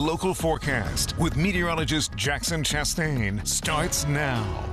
Local forecast with meteorologist Jackson Chastain starts now.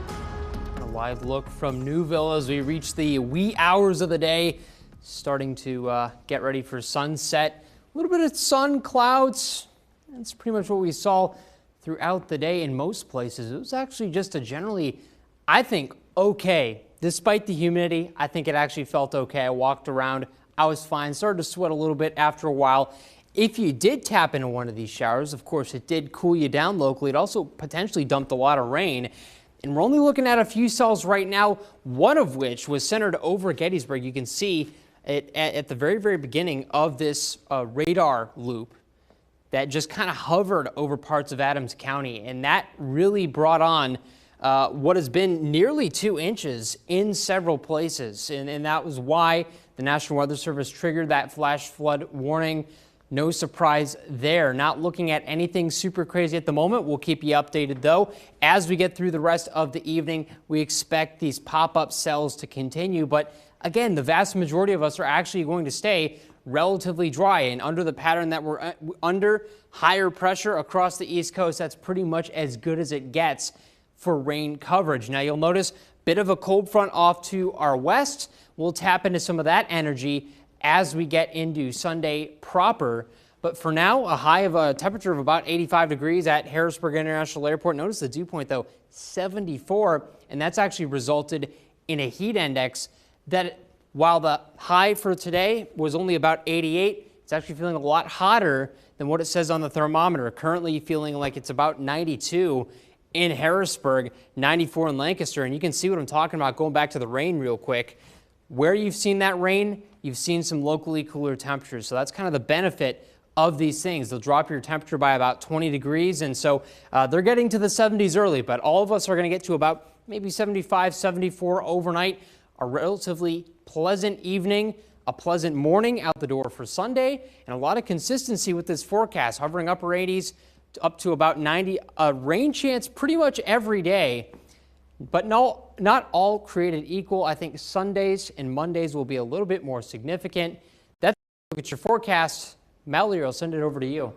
A live look from Newville as we reach the wee hours of the day, starting to get ready for sunset. A little bit of sun, clouds. That's pretty much what we saw throughout the day in most places. It was actually just a generally, I think, okay. Despite the humidity, I think it actually felt okay. I walked around, I was fine, started to sweat a little bit after a while. If you did tap into one of these showers, of course, it did cool you down locally. It also potentially dumped a lot of rain. And we're only looking at a few cells right now, one of which was centered over Gettysburg. You can see it at the very, very beginning of this radar loop that just kind of hovered over parts of Adams County. And that really brought on what has been nearly 2 inches in several places. And that was why the National Weather Service triggered that flash flood warning. No surprise there. Not looking at anything super crazy at the moment. We'll keep you updated though. As we get through the rest of the evening, we expect these pop-up cells to continue. But again, the vast majority of us are actually going to stay relatively dry and under the pattern that we're under higher pressure across the East Coast. That's pretty much as good as it gets for rain coverage. Now you'll notice a bit of a cold front off to our west. We'll tap into some of that energy as we get into Sunday proper. But for now, a high of a temperature of about 85 degrees at Harrisburg International Airport. Notice the dew point though, 74, and that's actually resulted in a heat index that, while the high for today was only about 88, it's actually feeling a lot hotter than what it says on the thermometer. Currently feeling like it's about 92 in Harrisburg, 94 in Lancaster. And you can see what I'm talking about going back to the rain real quick. Where you've seen that rain, you've seen some locally cooler temperatures. So that's kind of the benefit of these things. They'll drop your temperature by about 20 degrees. And so they're getting to the 70s early, but all of us are going to get to about maybe 75, 74 overnight. A relatively pleasant evening, a pleasant morning out the door for Sunday, and a lot of consistency with this forecast, hovering upper 80s up to about 90. A rain chance pretty much every day. But no, not all created equal. I think Sundays and Mondays will be a little bit more significant. That's a look at your forecast. Mallory, I'll send it over to you.